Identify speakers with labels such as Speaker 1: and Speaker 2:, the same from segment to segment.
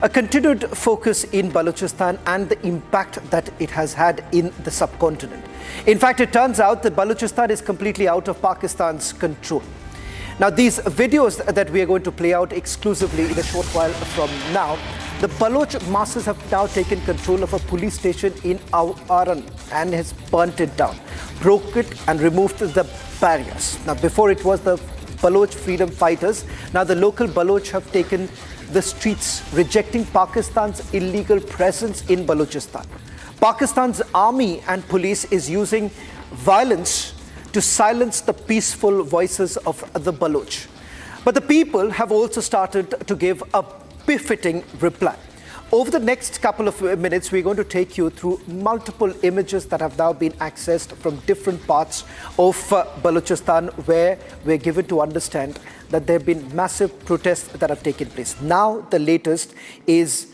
Speaker 1: A continued focus in Balochistan and the impact that it has had in the subcontinent. In fact, it turns out that Balochistan is completely out of Pakistan's control. Now, these videos that we are going to play out exclusively in a short while from now, the Baloch masses have now taken control of a police station in Awaran and has burnt it down, broke it and removed the barriers. Now, before it was the Baloch freedom fighters, now the local Baloch have taken the streets, rejecting Pakistan's illegal presence in Balochistan. Pakistan's army and police is using violence to silence the peaceful voices of the Baloch. But the people have also started to give a befitting reply. Over the next couple of minutes, we're going to take you through multiple images that have now been accessed from different parts of Balochistan, where we're given to understand that there have been massive protests that have taken place. Now, the latest is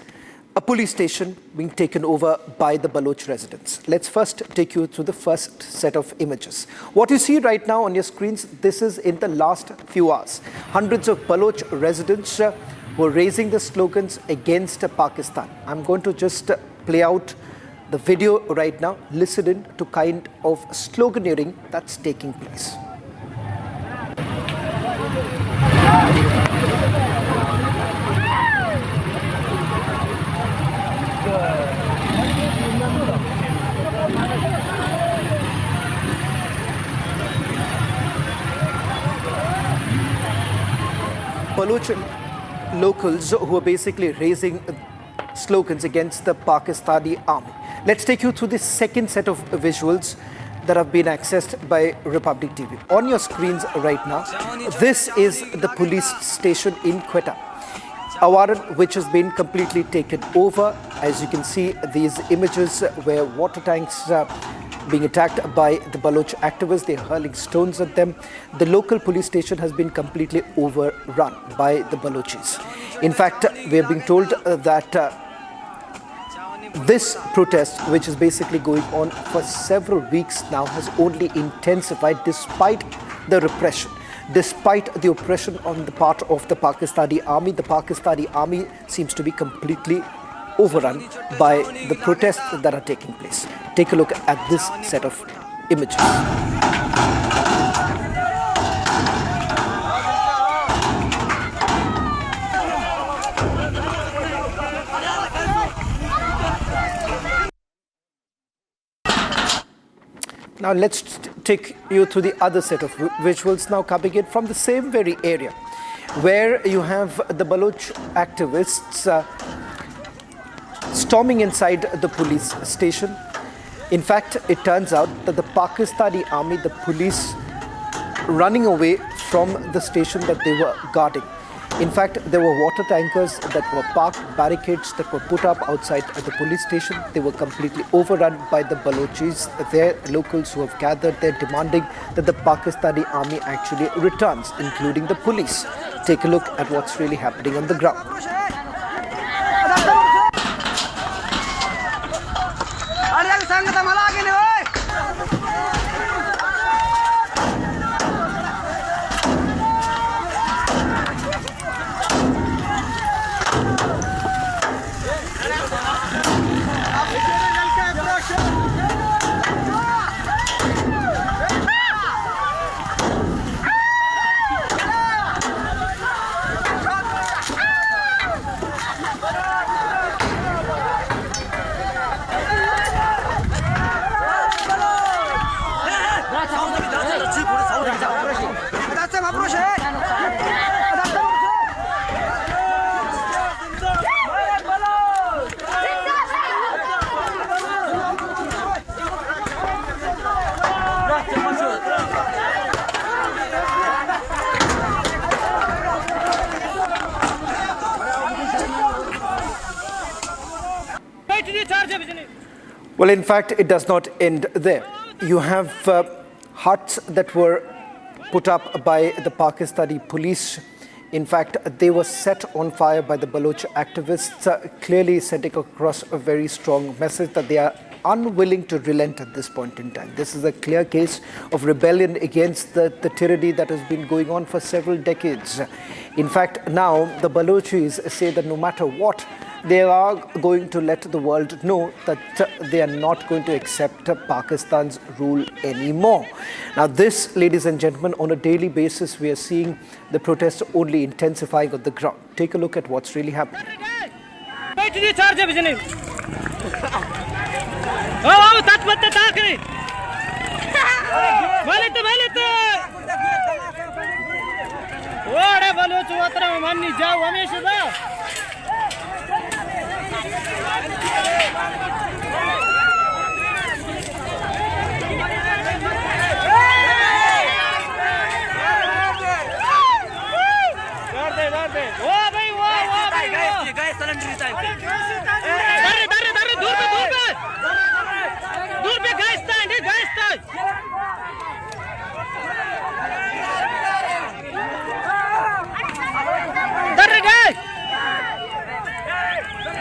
Speaker 1: a police station being taken over by the Baloch residents. Let's first take you through the first set of images. What you see right now on your screens, this is in the last few hours. Hundreds of Baloch residents were raising the slogans against Pakistan. I'm going to just play out the video right now. Listen in to kind of sloganeering that's taking place. Baloch locals who are basically raising slogans against the Pakistani army. Let's take you through the second set of visuals that have been accessed by Republic TV. On your screens right now, this is the police station in Quetta, Awaran, which has been completely taken over. As you can see, these images where water tanks being attacked by the Baloch activists. They're hurling stones at them. The local police station has been completely overrun by the Balochis. In fact, we are being told that this protest, which is basically going on for several weeks now, has only intensified despite the repression. Despite the oppression on the part of the Pakistani army, the Pakistani army seems to be completely overrun by the protests that are taking place. Take a look at this set of images. Now let's take you through the other set of visuals now coming in from the same very area, where you have the Baloch activists storming inside the police station. In fact, it turns out that the Pakistani army, the police, running away from the station that they were guarding. In fact, there were water tankers that were parked, barricades that were put up outside the police station. They were completely overrun by the Balochis. Their locals who have gathered there demanding that the Pakistani army actually returns, including the police. Take a look at what's really happening on the ground. Well, in fact, it does not end there. You have huts that were put up by the Pakistani police. In fact, they were set on fire by the Baloch activists, clearly sending across a very strong message that they are unwilling to relent at this point in time. This is a clear case of rebellion against the tyranny that has been going on for several decades. In fact, now the Balochis say that no matter what, they are going to let the world know that they are not going to accept Pakistan's rule anymore. Now this, ladies and gentlemen, on a daily basis, we are seeing the protests only intensifying on the ground. Take a look at what's really happening.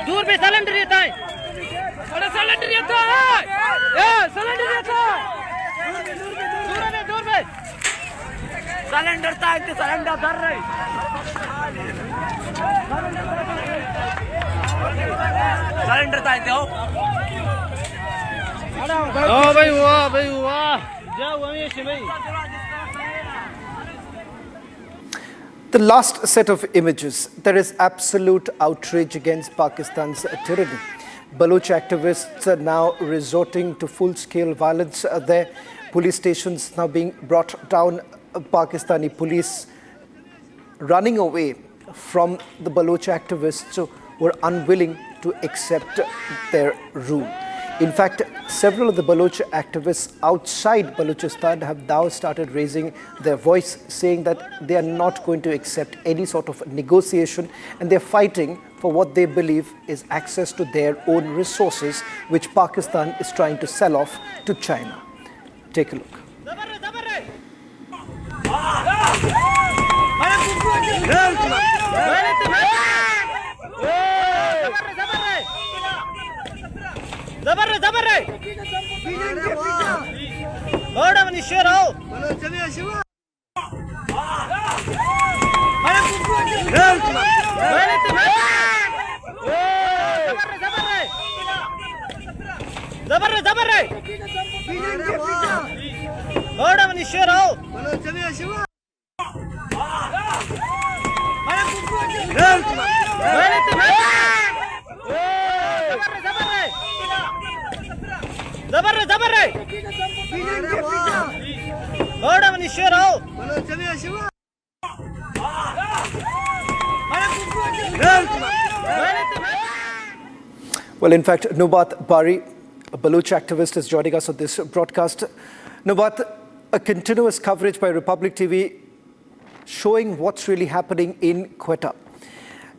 Speaker 2: दूर पे cylinder रहता है अरे cylinder रहता है cylinder रहता है दूर पे सिलेंडर था इतने सिलेंडर धर रहे सिलेंडर था इतने ओ भाई वाह जाओ हमेशा भाई
Speaker 1: The last set of images, there is absolute outrage against Pakistan's tyranny. Baloch activists are now resorting to full-scale violence there. Police stations now being brought down, Pakistani police running away from the Baloch activists who were unwilling to accept their rule. In fact, several of the Baloch activists outside Balochistan have now started raising their voice, saying that they are not going to accept any sort of negotiation, and they're fighting for what they believe is access to their own resources, which Pakistan is trying to sell off to China. Take a look.
Speaker 2: जबर रे बड़ा money शेर आओ जबर रे बड़ा money शेर आओ जबर रे बड़ा मनी शेर आओ
Speaker 1: Well, in fact, Nubat Bari, a Baloch activist, is joining us on this broadcast. Nubat, a continuous coverage by Republic TV showing what's really happening in Quetta.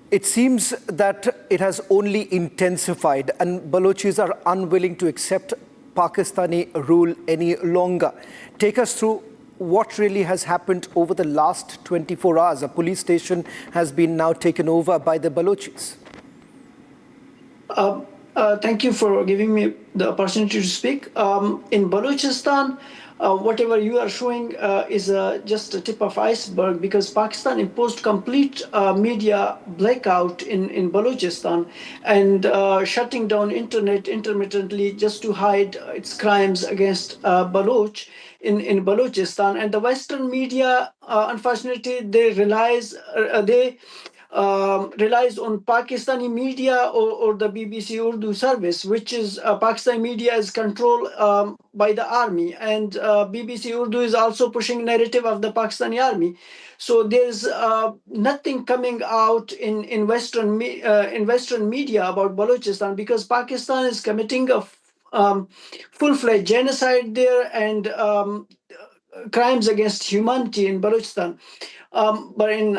Speaker 1: It seems that it has only intensified, and Balochis are unwilling to accept Pakistani rule any longer. Take us through what really has happened over the last 24 hours. A police station has been now taken over by the Balochis.
Speaker 3: Thank you for giving me the opportunity to speak. In Balochistan, whatever you are showing is just a tip of iceberg, because Pakistan imposed complete media blackout in Balochistan and shutting down internet intermittently just to hide its crimes against Baloch in Balochistan. And the Western media, unfortunately, they relies on Pakistani media or the BBC Urdu service, which is Pakistani media is controlled by the army, and BBC Urdu is also pushing narrative of the Pakistani army. So there's nothing coming out in Western media about Balochistan, because Pakistan is committing a full-fledged genocide there and crimes against humanity in Balochistan. But in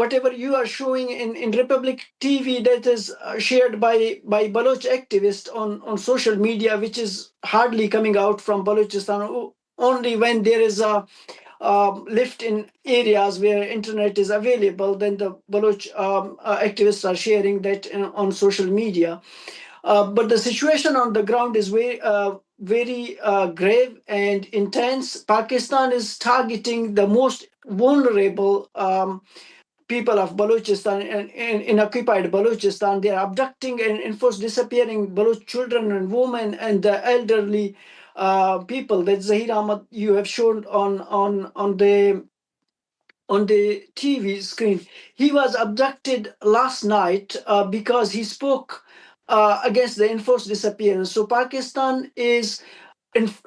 Speaker 3: whatever you are showing in Republic TV, that is shared by Baloch activists on social media, which is hardly coming out from Balochistan. Only when there is a lift in areas where internet is available, then the Baloch activists are sharing that on social media. But the situation on the ground is very grave and intense. Pakistan is targeting the most vulnerable people of Balochistan and in occupied Balochistan. They are abducting and enforced disappearing Baloch children and women and the elderly people that Zahir Ahmad you have shown on the TV screen. He was abducted last night because he spoke against the enforced disappearance. So Pakistan is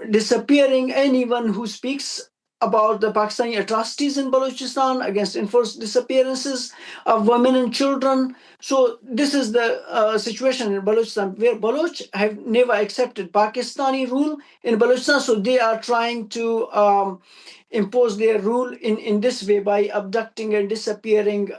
Speaker 3: disappearing anyone who speaks about the Pakistani atrocities in Balochistan, against enforced disappearances of women and children. So this is the situation in Balochistan, where Baloch have never accepted Pakistani rule in Balochistan. So they are trying to impose their rule in this way by abducting and disappearing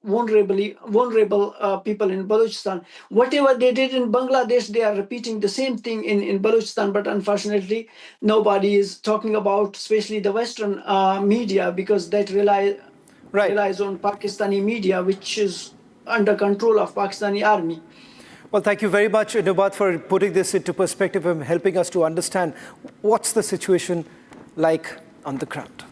Speaker 3: vulnerable people in Balochistan. Whatever they did in Bangladesh, they are repeating the same thing in Balochistan, but unfortunately, nobody is talking about, especially the Western media, because that relies on Pakistani media, which is under control of Pakistani army.
Speaker 1: Well, thank you very much, Nubat, for putting this into perspective and helping us to understand what's the situation like on the ground.